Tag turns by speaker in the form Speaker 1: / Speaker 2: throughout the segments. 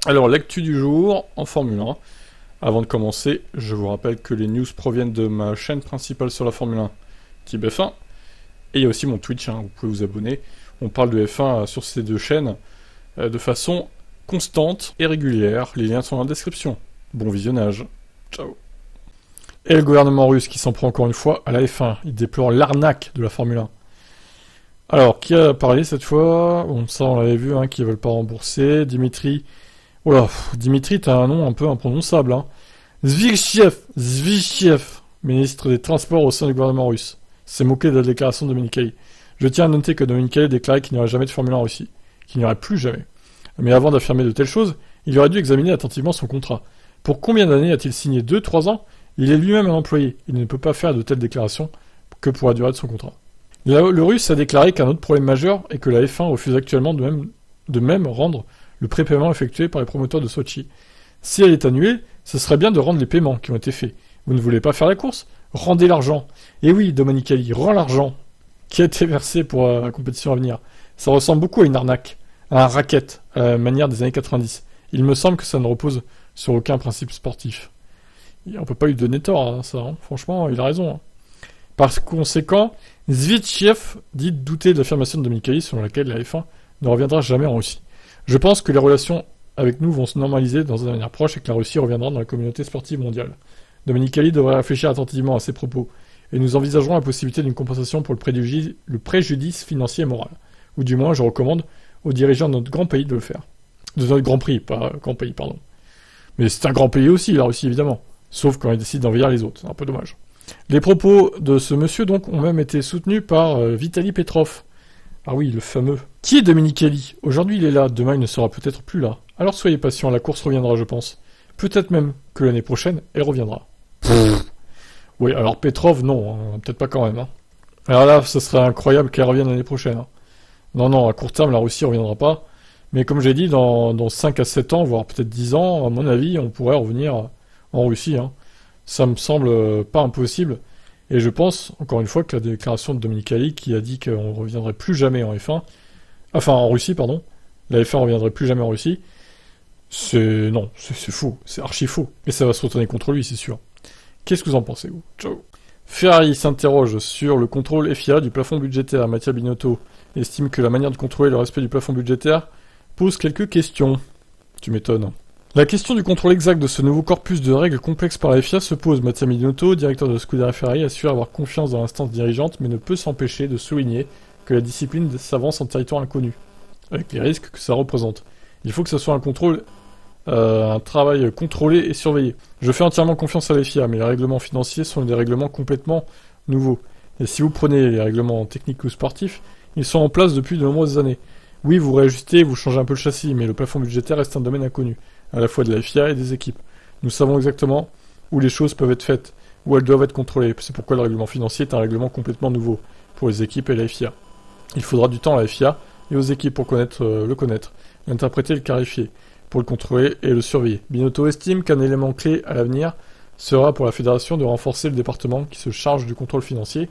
Speaker 1: Alors, l'actu du jour en Formule 1. Avant de commencer, je vous rappelle que les news proviennent de ma chaîne principale sur la Formule 1, Type F1. Et il y a aussi mon Twitch, vous pouvez vous abonner. On parle de F1 sur ces deux chaînes de façon constante et régulière. Les liens sont dans la description. Bon visionnage. Ciao. Et le gouvernement russe qui s'en prend encore une fois à la F1. Il déplore l'arnaque de la Formule 1. Alors, qui a parlé cette fois? Bon, ça on l'avait vu, qui ne veulent pas rembourser. Dimitri... Oula, Dimitri, t'as un nom un peu imprononçable, Zvichiev, ministre des Transports au sein du gouvernement russe, s'est moqué de la déclaration de Domenicali. Je tiens à noter que Domenicali a déclaré qu'il n'y aurait jamais de Formule 1 en Russie, qu'il n'y aurait plus jamais. Mais avant d'affirmer de telles choses, il aurait dû examiner attentivement son contrat. Pour combien d'années a-t-il signé? 2-3 ans? Il est lui-même un employé, il ne peut pas faire de telles déclarations que pour la durée de son contrat. Le Russe a déclaré qu'un autre problème majeur est que la F1 refuse actuellement de même rendre le prépaiement effectué par les promoteurs de Sochi. Si elle est annulée, ce serait bien de rendre les paiements qui ont été faits. Vous ne voulez pas faire la course? Rendez l'argent. Et oui, Domenicali, rends l'argent qui a été versé pour la compétition à venir. Ça ressemble beaucoup à une arnaque, à un racket, à la manière des années 90. Il me semble que ça ne repose sur aucun principe sportif. Et on peut pas lui donner tort, ça. Franchement, il a raison. Par conséquent, Zvichiev dit douter de l'affirmation de Domenicali selon laquelle la F1 ne reviendra jamais en Russie. Je pense que les relations avec nous vont se normaliser dans un avenir proche et que la Russie reviendra dans la communauté sportive mondiale. Domenicali devrait réfléchir attentivement à ses propos, et nous envisagerons la possibilité d'une compensation pour le préjudice financier et moral. Ou du moins, je recommande aux dirigeants de notre grand pays de le faire. De notre grand prix, pas grand pays, pardon. Mais c'est un grand pays aussi, la Russie, évidemment. Sauf quand ils décident d'envahir les autres, c'est un peu dommage. Les propos de ce monsieur, donc, ont même été soutenus par Vitali Petrov. Ah oui, le fameux. Qui est Domenicali? Aujourd'hui il est là, demain il ne sera peut-être plus là. Alors soyez patient, la course reviendra je pense. Peut-être même que l'année prochaine, elle reviendra. Oui, alors Petrov, non, peut-être pas quand même. Alors là, ce serait incroyable qu'elle revienne l'année prochaine. Non, à court terme, la Russie reviendra pas. Mais comme j'ai dit, dans 5 à 7 ans, voire peut-être 10 ans, à mon avis, on pourrait revenir en Russie. Ça me semble pas impossible. Et je pense, encore une fois, que la déclaration de Domenicali qui a dit qu'on ne reviendrait plus jamais en F1, en Russie, pardon, la F1 ne reviendrait plus jamais en Russie, c'est faux, c'est archi faux. Et ça va se retourner contre lui, c'est sûr. Qu'est-ce que vous en pensez, vous? Ciao. Ferrari s'interroge sur le contrôle FIA du plafond budgétaire. Mattia Binotto estime que la manière de contrôler le respect du plafond budgétaire pose quelques questions. Tu m'étonnes. La question du contrôle exact de ce nouveau corpus de règles complexes par la FIA se pose. Mattia Binotto, directeur de Scuderia Ferrari, assure avoir confiance dans l'instance dirigeante, mais ne peut s'empêcher de souligner que la discipline s'avance en territoire inconnu, avec les risques que ça représente. Il faut que ce soit un travail contrôlé et surveillé. Je fais entièrement confiance à la FIA, mais les règlements financiers sont des règlements complètement nouveaux. Et si vous prenez les règlements techniques ou sportifs, ils sont en place depuis de nombreuses années. Oui, vous réajustez, vous changez un peu le châssis, mais le plafond budgétaire reste un domaine inconnu, à la fois de la FIA et des équipes. Nous savons exactement où les choses peuvent être faites, où elles doivent être contrôlées. C'est pourquoi le règlement financier est un règlement complètement nouveau pour les équipes et la FIA. Il faudra du temps à la FIA et aux équipes pour le connaître, l'interpréter et le clarifier, pour le contrôler et le surveiller. Binotto estime qu'un élément clé à l'avenir sera pour la fédération de renforcer le département qui se charge du contrôle financier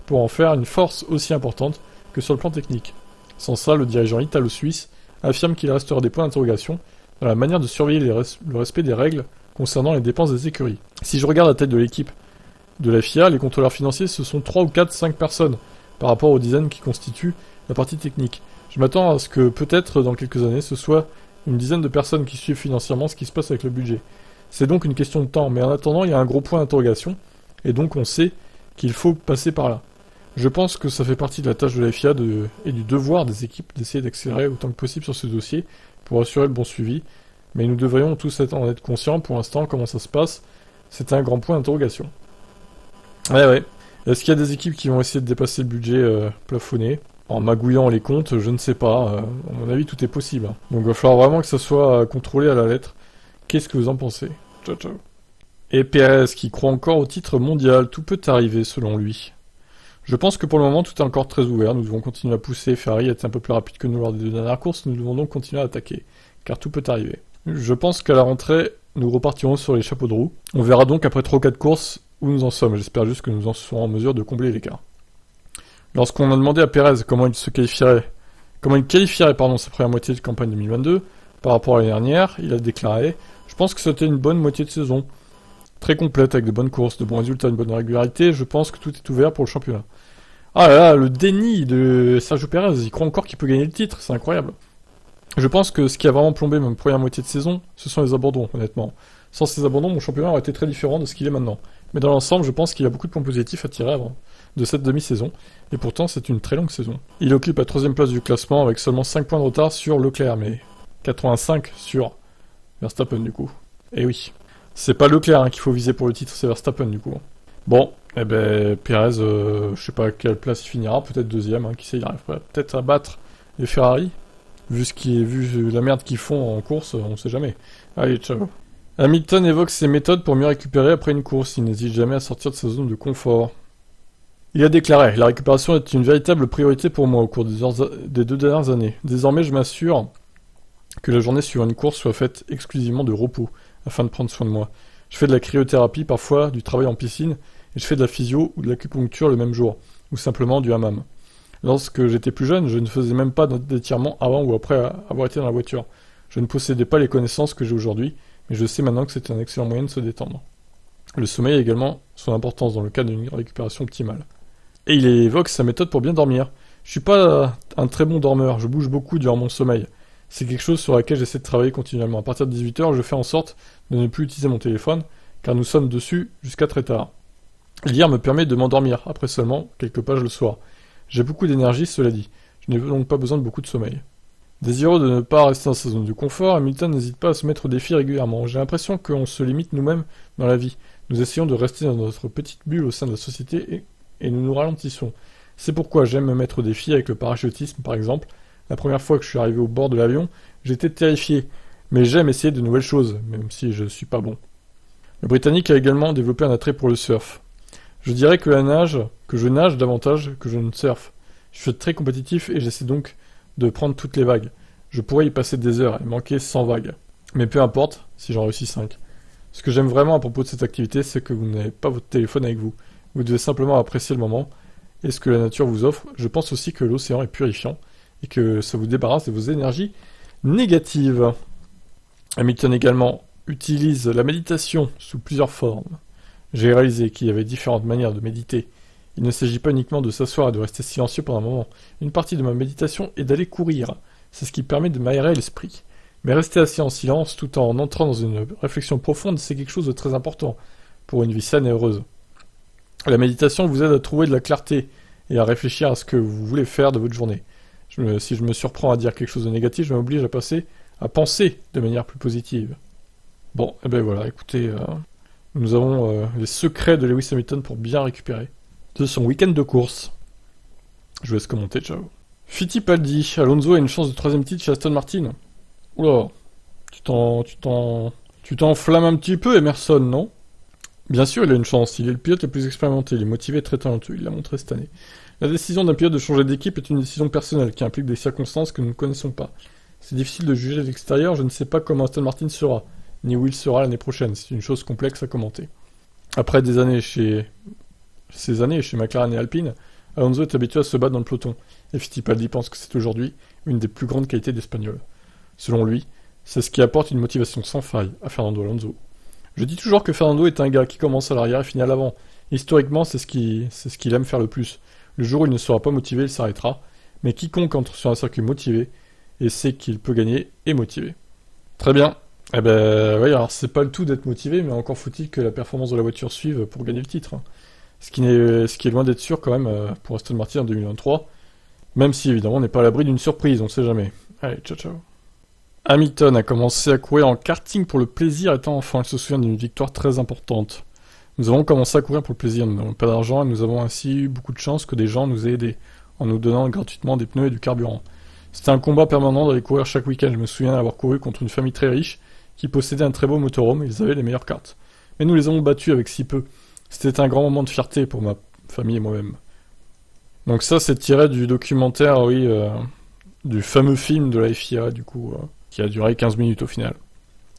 Speaker 1: pour en faire une force aussi importante que sur le plan technique. Sans ça, le dirigeant italo-suisse affirme qu'il restera des points d'interrogation dans la manière de surveiller le respect des règles concernant les dépenses des écuries. Si je regarde la tête de l'équipe de la FIA, les contrôleurs financiers, ce sont 3 ou 4, 5 personnes par rapport aux dizaines qui constituent la partie technique. Je m'attends à ce que peut-être dans quelques années, ce soit une dizaine de personnes qui suivent financièrement ce qui se passe avec le budget. C'est donc une question de temps, mais en attendant, il y a un gros point d'interrogation, et donc on sait qu'il faut passer par là. Je pense que ça fait partie de la tâche de la FIA et du devoir des équipes d'essayer d'accélérer autant que possible sur ce dossier pour assurer le bon suivi, mais nous devrions tous en être conscients pour l'instant comment ça se passe. C'est un grand point d'interrogation. Ouais. Est-ce qu'il y a des équipes qui vont essayer de dépasser le budget plafonné en magouillant les comptes? Je ne sais pas. À mon avis, tout est possible. Donc il va falloir vraiment que ça soit contrôlé à la lettre. Qu'est-ce que vous en pensez? Ciao. Et Pérez qui croit encore au titre mondial. Tout peut arriver selon lui. Je pense que pour le moment, tout est encore très ouvert. Nous devons continuer à pousser. Ferrari est un peu plus rapide que nous lors des 2 dernières courses. Nous devons donc continuer à attaquer, car tout peut arriver. Je pense qu'à la rentrée, nous repartirons sur les chapeaux de roue. On verra donc après 3 ou 4 courses où nous en sommes. J'espère juste que nous en serons en mesure de combler l'écart. Lorsqu'on a demandé à Pérez comment il qualifierait sa première moitié de campagne 2022, par rapport à l'année dernière. Il a déclaré: je pense que c'était une bonne moitié de saison. Très complète, avec de bonnes courses, de bons résultats, une bonne régularité. Je pense que tout est ouvert pour le championnat. Ah là là, le déni de Sergio Pérez. Il croit encore qu'il peut gagner le titre. C'est incroyable. Je pense que ce qui a vraiment plombé ma première moitié de saison, ce sont les abandons, honnêtement. Sans ces abandons, mon championnat aurait été très différent de ce qu'il est maintenant. Mais dans l'ensemble, je pense qu'il y a beaucoup de points positifs à tirer avant de cette demi-saison. Et pourtant, c'est une très longue saison. Il occupe la 3ème place du classement avec seulement 5 points de retard sur Leclerc, mais 85 sur Verstappen du coup. Et oui. C'est pas Leclerc qu'il faut viser pour le titre, c'est Verstappen du coup. Bon, eh ben, Pérez, je sais pas à quelle place il finira, peut-être 2ème, qui sait, il arriverait peut-être à battre les Ferrari. Vu la merde qu'ils font en course, on sait jamais. Allez, ciao. Hamilton évoque ses méthodes pour mieux récupérer après une course. Il n'hésite jamais à sortir de sa zone de confort. Il a déclaré: la récupération est une véritable priorité pour moi au cours des 2 dernières années. Désormais, je m'assure que la journée suivant une course soit faite exclusivement de repos, afin de prendre soin de moi. Je fais de la cryothérapie, parfois du travail en piscine, et je fais de la physio ou de l'acupuncture le même jour, ou simplement du hammam. Lorsque j'étais plus jeune, je ne faisais même pas d'étirement avant ou après avoir été dans la voiture. Je ne possédais pas les connaissances que j'ai aujourd'hui, mais je sais maintenant que c'est un excellent moyen de se détendre. Le sommeil a également son importance dans le cas d'une récupération optimale. Et il évoque sa méthode pour bien dormir. Je suis pas un très bon dormeur, je bouge beaucoup durant mon sommeil. C'est quelque chose sur laquelle j'essaie de travailler continuellement. À partir de 18h, je fais en sorte de ne plus utiliser mon téléphone, car nous sommes dessus jusqu'à très tard. Lire me permet de m'endormir, après seulement quelques pages le soir. J'ai beaucoup d'énergie, cela dit. Je n'ai donc pas besoin de beaucoup de sommeil. Désireux de ne pas rester dans sa zone de confort, Hamilton n'hésite pas à se mettre au défi régulièrement. J'ai l'impression qu'on se limite nous-mêmes dans la vie. Nous essayons de rester dans notre petite bulle au sein de la société et nous nous ralentissons. C'est pourquoi j'aime me mettre au défi avec le parachutisme, par exemple. La première fois que je suis arrivé au bord de l'avion, j'étais terrifié. Mais j'aime essayer de nouvelles choses, même si je suis pas bon. Le Britannique a également développé un attrait pour le surf. Je dirais que je nage davantage que je ne surfe. Je suis très compétitif et j'essaie donc de prendre toutes les vagues. Je pourrais y passer des heures et manquer 100 vagues. Mais peu importe si j'en réussis 5. Ce que j'aime vraiment à propos de cette activité, c'est que vous n'avez pas votre téléphone avec vous. Vous devez simplement apprécier le moment et ce que la nature vous offre. Je pense aussi que l'océan est purifiant et que ça vous débarrasse de vos énergies négatives. Hamilton également utilise la méditation sous plusieurs formes. J'ai réalisé qu'il y avait différentes manières de méditer. Il ne s'agit pas uniquement de s'asseoir et de rester silencieux pendant un moment. Une partie de ma méditation est d'aller courir. C'est ce qui permet de m'aérer l'esprit. Mais rester assis en silence tout en entrant dans une réflexion profonde, c'est quelque chose de très important pour une vie saine et heureuse. La méditation vous aide à trouver de la clarté et à réfléchir à ce que vous voulez faire de votre journée. Si je me surprends à dire quelque chose de négatif, je m'oblige à penser de manière plus positive. Bon, et ben voilà, écoutez, nous avons les secrets de Lewis Hamilton pour bien récupérer de son week-end de course. Je vous laisse commenter, ciao. Fittipaldi, Alonso a une chance de 3ème titre chez Aston Martin. Oula, tu t'enflammes un petit peu, Emerson, non? Bien sûr, il a une chance, il est le pilote le plus expérimenté, il est motivé et très talentueux, il l'a montré cette année. La décision d'un pilote de changer d'équipe est une décision personnelle qui implique des circonstances que nous ne connaissons pas. C'est difficile de juger de l'extérieur, je ne sais pas comment Aston Martin sera, ni où il sera l'année prochaine, c'est une chose complexe à commenter. Après ces années chez McLaren et Alpine, Alonso est habitué à se battre dans le peloton, et Fittipaldi pense que c'est aujourd'hui une des plus grandes qualités d'Espagnol. Selon lui, c'est ce qui apporte une motivation sans faille à Fernando Alonso. Je dis toujours que Fernando est un gars qui commence à l'arrière et finit à l'avant. Historiquement, c'est ce qu'il aime faire le plus. Le jour où il ne sera pas motivé, il s'arrêtera, mais quiconque entre sur un circuit motivé et sait qu'il peut gagner est motivé. Très bien. Eh ben, oui, alors c'est pas le tout d'être motivé, mais encore faut-il que la performance de la voiture suive pour gagner le titre. Ce qui est loin d'être sûr quand même pour Aston Martin en 2023, même si évidemment on n'est pas à l'abri d'une surprise, on sait jamais. Allez, ciao ciao. Hamilton a commencé à courir en karting pour le plaisir étant enfant, il se souvient d'une victoire très importante. Nous avons commencé à courir pour le plaisir, nous n'avons pas d'argent et nous avons ainsi eu beaucoup de chance que des gens nous aient aidés, en nous donnant gratuitement des pneus et du carburant. C'était un combat permanent d'aller courir chaque week-end, je me souviens d'avoir couru contre une famille très riche, qui possédait un très beau motorhome et ils avaient les meilleures cartes. Mais nous les avons battus avec si peu. C'était un grand moment de fierté pour ma famille et moi-même. Donc ça, c'est tiré du documentaire, du fameux film de la FIA, du coup, qui a duré 15 minutes au final.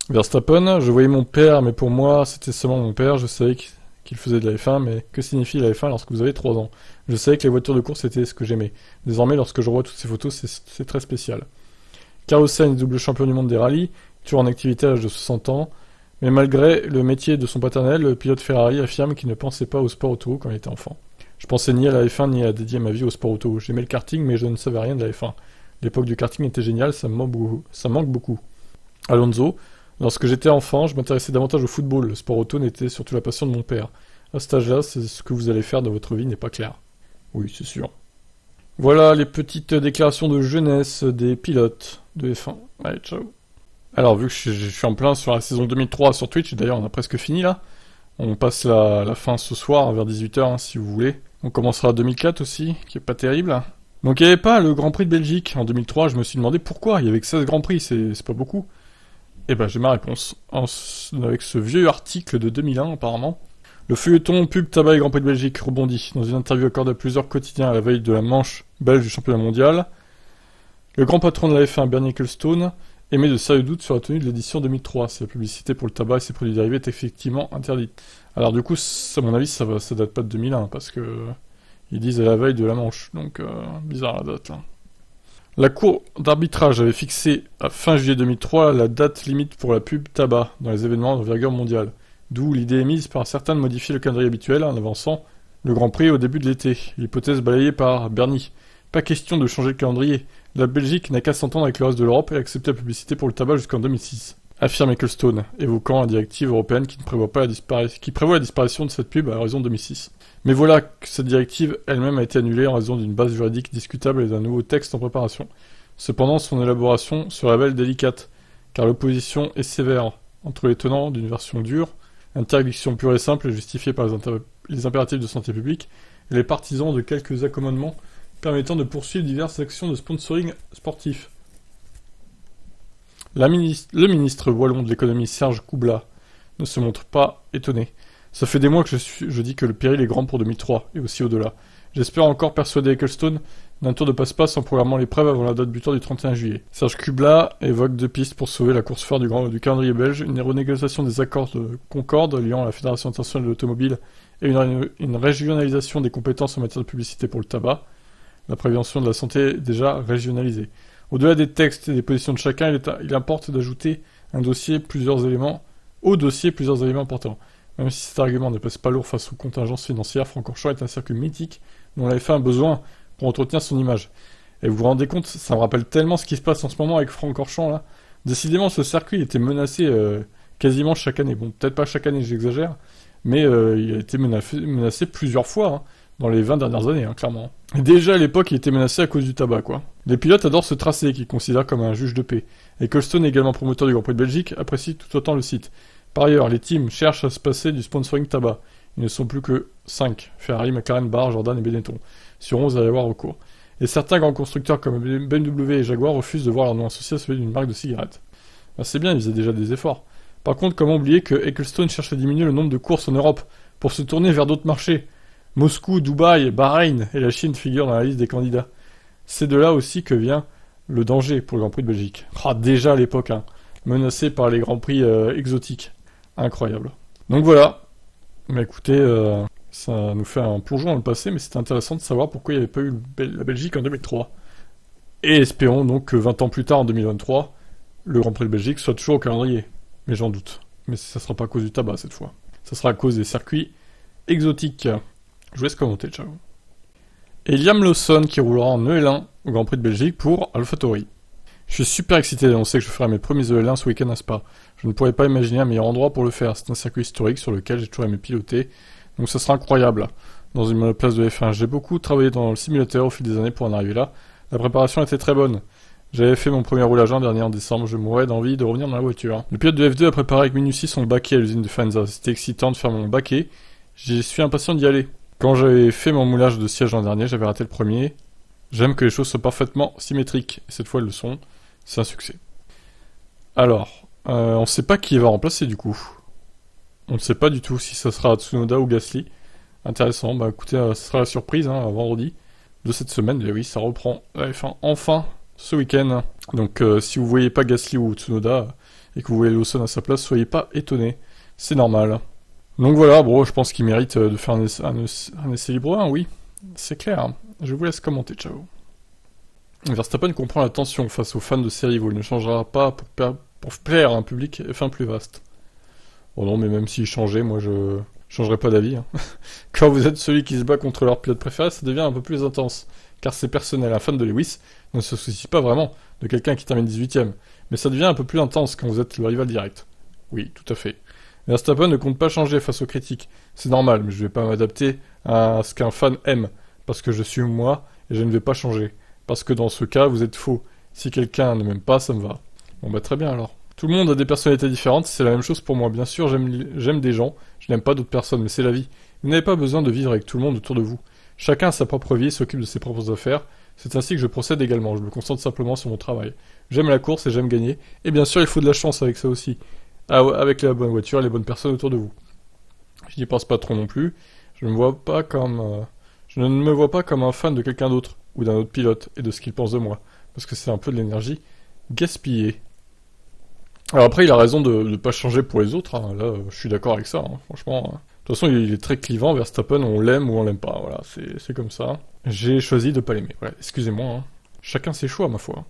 Speaker 1: Verstappen, je voyais mon père, mais pour moi, c'était seulement mon père, je savais qu'il faisait de la F1, mais que signifie la F1 lorsque vous avez 3 ans? Je savais que les voitures de course, c'était ce que j'aimais. Désormais, lorsque je revois toutes ces photos, c'est très spécial. Carlos Sainz, double champion du monde des rallyes, toujours en activité à l'âge de 60 ans, mais malgré le métier de son paternel, le pilote Ferrari affirme qu'il ne pensait pas au sport auto quand il était enfant. Je pensais ni à la F1 ni à dédier ma vie au sport auto. J'aimais le karting, mais je ne savais rien de la F1. L'époque du karting était géniale, ça me manque beaucoup. Alonso, lorsque j'étais enfant, je m'intéressais davantage au football. Le sport auto n'était surtout la passion de mon père. À cet âge-là, c'est ce que vous allez faire dans votre vie n'est pas clair. Oui, c'est sûr. Voilà les petites déclarations de jeunesse des pilotes de F1. Allez, ciao. Alors, vu que je suis en plein sur la saison 2003 sur Twitch, d'ailleurs on a presque fini là, on passe la fin ce soir vers 18h si vous voulez. On commencera 2004 aussi, qui est pas terrible. Donc il n'y avait pas le Grand Prix de Belgique en 2003, je me suis demandé pourquoi, il y avait que 16 Grands Prix, c'est pas beaucoup. Et ben j'ai ma réponse, avec ce vieux article de 2001 apparemment. Le feuilleton pub tabac et Grand Prix de Belgique rebondit. Dans une interview accordée à plusieurs quotidiens à la veille de la manche belge du championnat mondial, le grand patron de la F1, Bernie Ecclestone, émet de sérieux doutes sur la tenue de l'édition 2003. Si la publicité pour le tabac et ses produits dérivés est effectivement interdite. Alors du coup, à mon avis, ça date pas de 2001, parce que ils disent à la veille de la manche, donc bizarre la date là. La cour d'arbitrage avait fixé à fin juillet 2003 la date limite pour la pub tabac dans les événements d'envergure mondiale, d'où l'idée émise par certains de modifier le calendrier habituel en avançant le Grand Prix au début de l'été. L'hypothèse balayée par Bernie. Pas question de changer le calendrier. La Belgique n'a qu'à s'entendre avec le reste de l'Europe et accepter la publicité pour le tabac jusqu'en 2006. Affirme Ecclestone, évoquant la directive européenne qui prévoit la disparition de cette pub à raison de 2006. Mais voilà que cette directive elle-même a été annulée en raison d'une base juridique discutable et d'un nouveau texte en préparation. Cependant, son élaboration se révèle délicate, car l'opposition est sévère entre les tenants d'une version dure, interdiction pure et simple et justifiée par les impératifs de santé publique, et les partisans de quelques accommodements permettant de poursuivre diverses actions de sponsoring sportif. Le ministre wallon de l'économie Serge Koubla ne se montre pas étonné. Ça fait des mois que je dis que le péril est grand pour 2003, et aussi au-delà. J'espère encore persuader Ecclestone d'un tour de passe-passe en programmant l'épreuve avant la date butoir du 31 juillet. Serge Koubla évoque 2 pistes pour sauver la course phare du calendrier belge, une renégociation des accords de Concorde liant la Fédération internationale de l'automobile et une régionalisation des compétences en matière de publicité pour le tabac. La prévention de la santé est déjà régionalisée. Au-delà des textes et des positions de chacun, il importe d'ajouter au dossier plusieurs éléments importants. Même si cet argument ne pèse pas lourd face aux contingences financières, Francorchamps est un circuit mythique dont la F1 a besoin pour entretenir son image. Et vous vous rendez compte, ça me rappelle tellement ce qui se passe en ce moment avec Francorchamps là. Décidément, ce circuit était menacé quasiment chaque année. Bon, peut-être pas chaque année, j'exagère, mais il a été menacé plusieurs fois, hein, dans les 20 dernières années, hein, clairement. Et déjà à l'époque, il était menacé à cause du tabac, quoi. Les pilotes adorent ce tracé, qu'ils considèrent comme un juge de paix. Et Ecclestone, également promoteur du Grand Prix de Belgique, apprécie tout autant le site. Par ailleurs, les teams cherchent à se passer du sponsoring tabac. Ils ne sont plus que 5, Ferrari, McLaren, Barr, Jordan et Benetton. Sur 11 à y avoir recours. Et certains grands constructeurs comme BMW et Jaguar refusent de voir leur nom associé à celui d'une marque de cigarettes. Ben c'est bien, ils faisaient déjà des efforts. Par contre, comment oublier que Ecclestone cherche à diminuer le nombre de courses en Europe pour se tourner vers d'autres marchés. Moscou, Dubaï, Bahreïn et la Chine figurent dans la liste des candidats. C'est de là aussi que vient le danger pour le Grand Prix de Belgique. Déjà à l'époque, hein, menacé par les Grands Prix exotiques. Incroyable. Donc voilà. Mais écoutez, ça nous fait un plongeon dans le passé, mais c'était intéressant de savoir pourquoi il n'y avait pas eu la Belgique en 2003. Et espérons donc que 20 ans plus tard, en 2023, le Grand Prix de Belgique soit toujours au calendrier. Mais j'en doute. Mais ça ne sera pas à cause du tabac cette fois. Ça sera à cause des circuits exotiques. Je vous laisse commenter, ciao. Et Liam Lawson qui roulera en EL1 au Grand Prix de Belgique pour AlphaTauri. Je suis super excité d'annoncer que je ferai mes premiers EL1 ce week-end à Spa. Je ne pourrais pas imaginer un meilleur endroit pour le faire. C'est un circuit historique sur lequel j'ai toujours aimé piloter. Donc ça sera incroyable. Dans une monoplace de F1, j'ai beaucoup travaillé dans le simulateur au fil des années pour en arriver là. La préparation était très bonne. J'avais fait mon premier roulage l'an dernier en décembre, je mourais d'envie de revenir dans la voiture. Le pilote de F2 a préparé avec minutie son baquet à l'usine de Faenza. C'était excitant de faire mon baquet. Je suis impatient d'y aller. Quand j'avais fait mon moulage de siège l'an dernier, j'avais raté le premier. J'aime que les choses soient parfaitement symétriques. Et cette fois, elles le sont. C'est un succès. Alors, on ne sait pas qui va remplacer du coup. On ne sait pas du tout si ça sera Tsunoda ou Gasly. Intéressant. Bah écoutez, ce sera la surprise, hein, vendredi de cette semaine. Et oui, ça reprend la F1 enfin ce week-end. Donc si vous voyez pas Gasly ou Tsunoda et que vous voyez Lawson à sa place, soyez pas étonnés. C'est normal. Donc voilà, bon, je pense qu'il mérite de faire un essai libre 1, oui. C'est clair. Je vous laisse commenter, ciao. Verstappen comprend la tension face aux fans de ses rivaux. Il ne changera pas pour plaire à un public F1 plus vaste. Oh non, mais même s'il changeait, moi je changerais pas d'avis. Hein. Quand vous êtes celui qui se bat contre leur pilote préféré, ça devient un peu plus intense. Car c'est personnel. Un fan de Lewis ne se soucie pas vraiment de quelqu'un qui termine 18ème. Mais ça devient un peu plus intense quand vous êtes le rival direct. Oui, tout à fait. Verstappen ne compte pas changer face aux critiques. C'est normal, mais je vais pas m'adapter à ce qu'un fan aime. Parce que je suis moi, et je ne vais pas changer. Parce que dans ce cas, vous êtes faux. Si quelqu'un ne m'aime pas, ça me va. Bon bah très bien alors. Tout le monde a des personnalités différentes, c'est la même chose pour moi. Bien sûr, j'aime des gens, je n'aime pas d'autres personnes, mais c'est la vie. Vous n'avez pas besoin de vivre avec tout le monde autour de vous. Chacun a sa propre vie, s'occupe de ses propres affaires. C'est ainsi que je procède également, je me concentre simplement sur mon travail. J'aime la course et j'aime gagner. Et bien sûr, il faut de la chance avec ça aussi. Ah ouais, avec la bonne voiture et les bonnes personnes autour de vous. Je n'y pense pas trop non plus. Je ne me vois pas comme... je ne me vois pas comme un fan de quelqu'un d'autre, ou d'un autre pilote, et de ce qu'il pense de moi. Parce que c'est un peu de l'énergie gaspillée. Alors après, il a raison de ne pas changer pour les autres. Hein. Là, je suis d'accord avec ça, hein. Franchement. Hein. De toute façon, il est très clivant. Verstappen, on l'aime ou on l'aime pas. Voilà, c'est comme ça. J'ai choisi de pas l'aimer. Voilà, excusez-moi. Hein. Chacun ses choix, ma foi.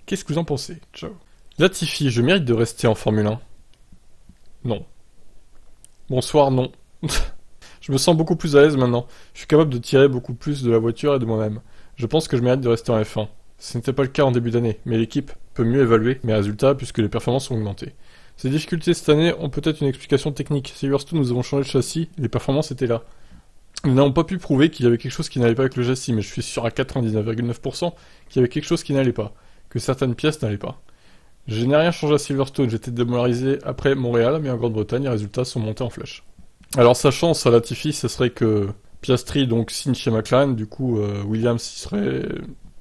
Speaker 1: Qu'est-ce que vous en pensez? Ciao. Latifi, je mérite de rester en Formule 1? Non. Bonsoir, non. Je me sens beaucoup plus à l'aise maintenant. Je suis capable de tirer beaucoup plus de la voiture et de moi-même. Je pense que je mérite de rester en F1. Ce n'était pas le cas en début d'année, mais l'équipe peut mieux évaluer mes résultats puisque les performances ont augmenté. Ces difficultés cette année ont peut-être une explication technique. Silverstone, nous avons changé de châssis, les performances étaient là. Nous n'avons pas pu prouver qu'il y avait quelque chose qui n'allait pas avec le châssis, mais je suis sûr à 99,9% qu'il y avait quelque chose qui n'allait pas, que certaines pièces n'allaient pas. Je n'ai rien changé à Silverstone, j'étais démoralisé après Montréal, mais en Grande-Bretagne, les résultats sont montés en flèche. Alors sa chance à Latifi, ce serait que Piastri donc signe chez McLaren, du coup Williams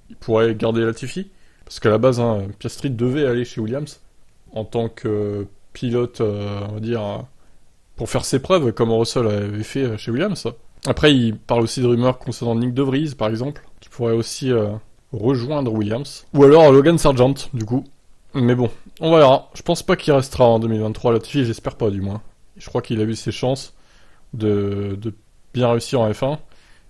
Speaker 1: il pourrait garder Latifi, parce qu'à la base hein, Piastri devait aller chez Williams en tant que pilote, on va dire, pour faire ses preuves, comme Russell avait fait chez Williams. Après, il parle aussi de rumeurs concernant Nick De Vries, par exemple, qui pourrait aussi rejoindre Williams. Ou alors Logan Sargent, du coup. Mais bon, on verra. Je pense pas qu'il restera en 2023, Latifi, j'espère pas, du moins. Je crois qu'il a vu ses chances de bien réussir en F1.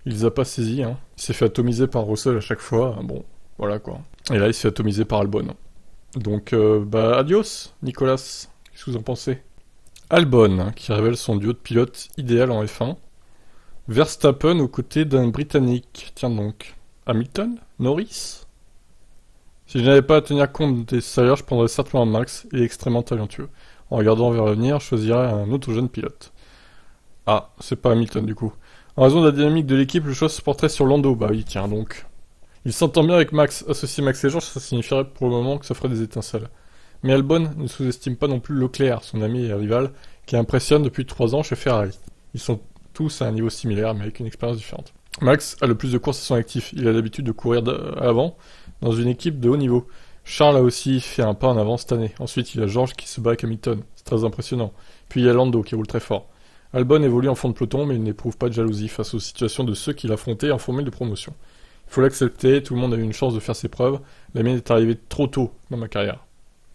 Speaker 1: Il les a pas saisies, hein. Il s'est fait atomiser par Russell à chaque fois. Bon, voilà quoi. Et là, il s'est fait atomiser par Albon. Donc, adios, Nicolas. Qu'est-ce que vous en pensez? Albon, hein, qui révèle son duo de pilotes idéal en F1. Verstappen aux côtés d'un Britannique. Tiens donc. Hamilton? Norris? Si je n'avais pas à tenir compte des salaires, je prendrais certainement Max. Il est extrêmement talentueux. En regardant vers l'avenir, je choisirais un autre jeune pilote. Ah, c'est pas Hamilton du coup. En raison de la dynamique de l'équipe, le choix se porterait sur Lando. Bah oui, tiens donc. Il s'entend bien avec Max. Associer Max et George, ça signifierait pour le moment que ça ferait des étincelles. Mais Albon ne sous-estime pas non plus Leclerc, son ami et rival, qui impressionne depuis 3 ans chez Ferrari. Ils sont tous à un niveau similaire, mais avec une expérience différente. Max a le plus de courses à son actif. Il a l'habitude de courir à l'avant dans une équipe de haut niveau. Charles a aussi fait un pas en avant cette année. Ensuite, il y a George qui se bat avec Hamilton. C'est très impressionnant. Puis il y a Lando qui roule très fort. Albon évolue en fond de peloton, mais il n'éprouve pas de jalousie face aux situations de ceux qu'il affrontait en formule de promotion. Il faut l'accepter, tout le monde a eu une chance de faire ses preuves. La mienne est arrivée trop tôt dans ma carrière.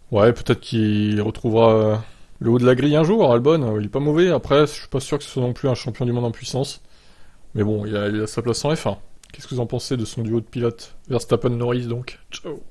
Speaker 1: Ouais, peut-être qu'il retrouvera le haut de la grille un jour, Albon. Il est pas mauvais. Après, je suis pas sûr que ce soit non plus un champion du monde en puissance. Mais bon, il a sa place en F1. Qu'est-ce que vous en pensez de son duo de pilotes Verstappen-Norris donc? Ciao.